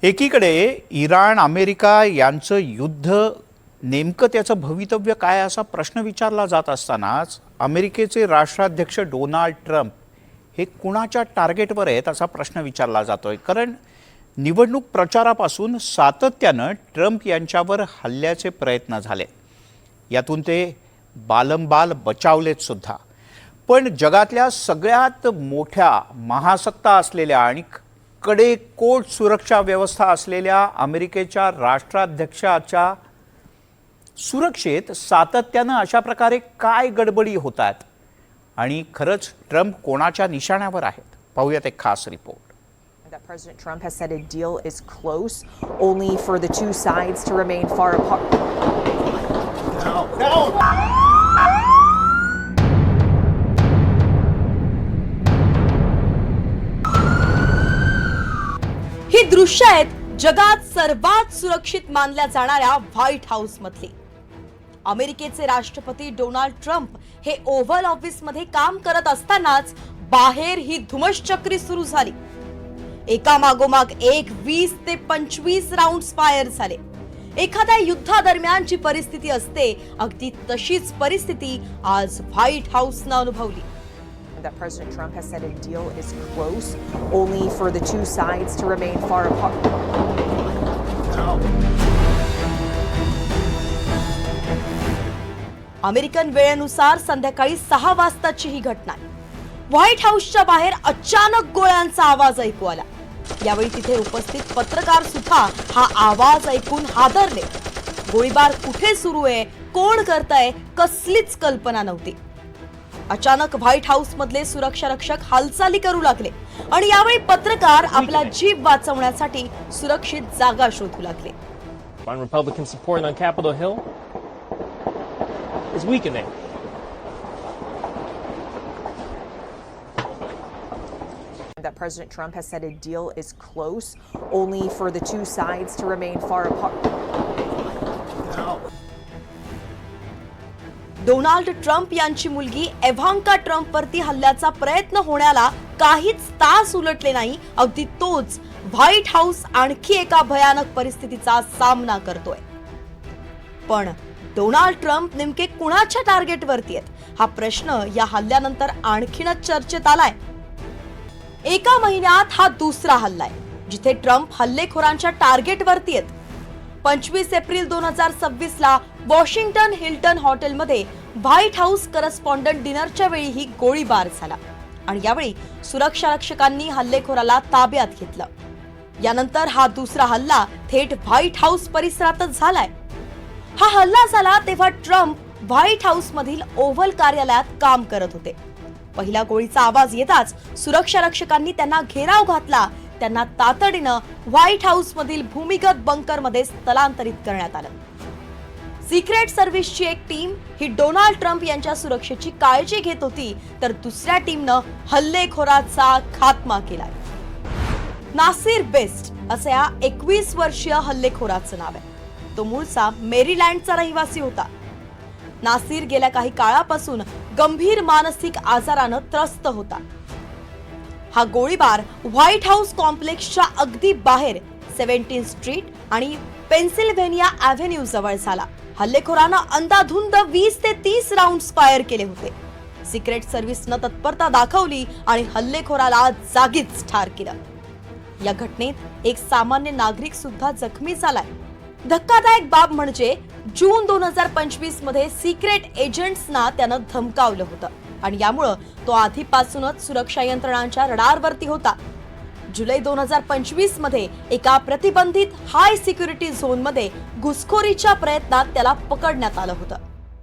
एकीकडे Iran America यांचं युद्ध नेमकं त्याचं भवितव्य काय असा प्रश्न विचारला जात असतानाच अमेरिकेचे राष्ट्राध्यक्ष डोनाल्ड ट्रम्प हे कुणाच्या टार्गेटवर आहेत असा प्रश्न विचारला जातोय. कारण निवडणूक प्रचारापासून सातत्यानं ट्रम्प यांच्यावर हल्ल्याचे प्रयत्न झाले. यातून ते बालंबाल बचावलेत सुद्धा. पण जगातल्या सगळ्यात मोठ्या महासत्ता असलेल्या आणि कडेकोट सुरक्षा व्यवस्था असलेल्या अमेरिकेच्या राष्ट्राध्यक्षाच्या सुरक्षेत सातत्यानं अशा प्रकारे काय गडबडी होतात आणि खरंच ट्रम्प कोणाच्या निशाण्यावर आहेत? पाहूयात एक खास report. That President Trump has said a deal is close, only for the two sides to remain far apart. ही दृश्य आहेत जगात सर्वात सुरक्षित मानल्या जाणाऱ्या व्हाईट हाऊस मधली. अमेरिकेचे राष्ट्रपती डोनाल्ड ट्रम्प हे ओव्हल ऑफिस मध्ये काम करत असतानाच बाहेर ही धुमश्चक्री सुरू झाली. एका मागोमाग एक 20 ते 25 राऊंड्स फायर झाले. एखाद्या युद्धादरम्यान जी परिस्थिती असते अगदी तशीच परिस्थिती आज व्हाईट हाऊसनं अनुभवली. That President Trump has said a deal is close, only for the two sides to remain far apart. American वेळेनुसार संध्याकाळी 6 वाजताची ही घटना. व्हाईट हाऊसच्या बाहेर अचानक गोळ्यांचा आवाज ऐकू आला. यावेळी तिथे उपस्थित पत्रकार सुद्धा हा आवाज ऐकून हादरले. गोळीबार कुठे सुरू आहे, कोण करतंय, कसलीच कल्पना नव्हती. अचानक व्हाईट हाऊस मधले सुरक्षा रक्षक हालचाली करू लागले आणि यावेळी पत्रकार आपला जीव वाचवण्यासाठी सुरक्षित जागा शोधू लागले. Republican support on Capitol Hill is weakening. That President Trump has said a deal is close, only for the two sides to remain far apart. Donald Trump यांची मुलगी एव्हांका ट्रम्प वरती हल्ल्याचा प्रयत्न होण्याला काहीच तास उलटले नाही, अगदी तोच व्हाईट हाऊस आणखी एका भयानक परिस्थितीचा सामना करतोय. पण डोनाल्ड ट्रम्प नेमके कुणाच्या टार्गेटवरती आहेत हा प्रश्न या हल्ल्यानंतर आणखीनच चर्चेत आलाय. एका महिन्यात हा दुसरा हल्ला आहे जिथे ट्रम्प हल्लेखोरांच्या टार्गेटवरती आहेत. 25 एप्रिल 2026 ला वॉशिंग्टन हिल्टन हॉटेलमध्ये व्हाईट हाऊस करस्पॉन्डंट डिनरच्या वेळी ही गोळीबार झाला आणि यावेळी सुरक्षा रक्षकांनी हल्लेखोराला ताब्यात घेतलं. यानंतर हा दुसरा हल्ला थेट व्हाईट हाऊस परिसरातच झालाय. हा हल्ला झाला तेव्हा ट्रम्प व्हाईट हाऊस मधील ओव्हल कार्यालयात काम करत होते. पहिल्या गोळीचा आवाज येताच सुरक्षा रक्षकांनी त्यांना घेराव घातला. त्यांना तातडीनं व्हाईट हाऊस मधील भूमिगत बंकर मध्ये स्थलांतरित करण्यात आलं. सिक्रेट सर्व्हिसची एक टीम ही डोनाल्ड ट्रम्प यांच्या सुरक्षेची काळजी घेत होती, तर दुसऱ्या टीमनं हल्लेखोराचा खात्मा केलाय. नासिर बेस्ट असं या 21 वर्षीय हल्लेखोराचं नाव आहे. तो मूळचा मेरीलँडचा रहिवासी होता. नासिर गेल्या काही काळापासून गंभीर मानसिक आजारानं त्रस्त होता. हा गोळीबार व्हाईट हाऊस कॉम्प्लेक्सच्या अगदी बाहेर 17 स्ट्रीट आणि पेन्सिल्व्हेनिया ॲव्हेन्यू जवळ झाला. हल्लेखोरानं अंदाधुंद 20 ते 30 राऊंड्स फायर केले होते. सिक्रेट सर्व्हिसनं तत्परता दाखवली आणि हल्लेखोराला जागीच ठार केलं. या घटनेत एक सामान्य नागरिक सुद्धा जखमी झालाय. धक्कादायक बाब म्हणजे जून 2025 मध्ये सिक्रेट एजंट्सना त्यानं धमकावलं होतं आणि यामुळं तो आधीपासूनच सुरक्षा यंत्रणांच्या रडारवरती होता. जुलै 2025 मध्ये एका प्रतिबंधित हाय सिक्युरिटी झोन मध्ये घुसखोरीच्या प्रयत्नात त्याला पकडण्यात आलं होतं.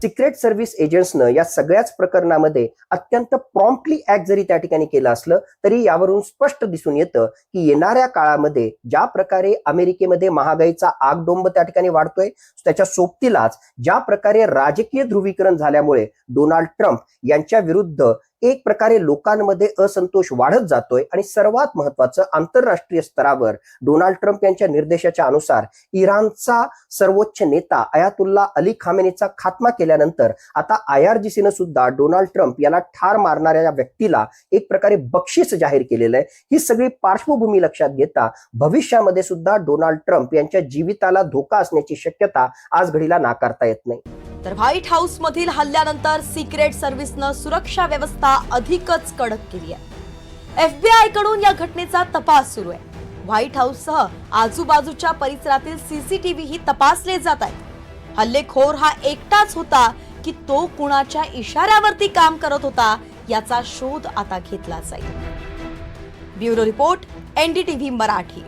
सिक्रेट सर्व्हिस एजंट्सनं या सगळ्याच प्रकरणामध्ये अत्यंत प्रॉम्प्टली ऍक्ट जरी त्या ठिकाणी केलं असलं तरी यावरून स्पष्ट दिसून येतं की येणाऱ्या काळामध्ये ज्या प्रकारे अमेरिकेमध्ये महागाईचा आगडोंब त्या ठिकाणी वाढतोय, त्याच्या सोबतीलाच ज्या प्रकारे राजकीय ध्रुवीकरण झाल्यामुळे डोनाल्ड ट्रम्प यांच्या विरुद्ध एक प्रकारे लोकांमध्ये असंतोष वाढत जातोय आणि सर्वात महत्वाचं आंतरराष्ट्रीय स्तरावर डोनाल्ड ट्रम्प यांच्या निर्देशाच्या अनुसार इराणचा सर्वोच्च नेता अयातुल्ला अली खामेनीचा खात्मा केल्यानंतर आता IRGC सुद्धा डोनाल्ड ट्रम्प याला ठार मारणाऱ्या व्यक्तीला एक प्रकारे बक्षीस जाहीर केलेलं आहे. ही सगळी पार्श्वभूमी लक्षात घेता भविष्यामध्ये सुद्धा डोनाल्ड ट्रम्प यांच्या जीविताला धोका असण्याची शक्यता आज घडीला नाकारता येत नाही. तर व्हाईट हाऊस मधील हल्ल्यानंतर सिक्रेट सर्व्हिसनं सुरक्षा व्यवस्था अधिकच कडक केली आहे. FBI कडून या घटनेचा तपास सुरू आहे. व्हाईट हाऊससह आजूबाजूच्या परिसरातील CCTV ही तपासले जात आहेत. हल्लेखोर हा एकटाच होता की तो कुणाच्या इशाऱ्यावरती काम करत होता याचा शोध आता घेतला जाईल. Bureau report NDTV Marathi.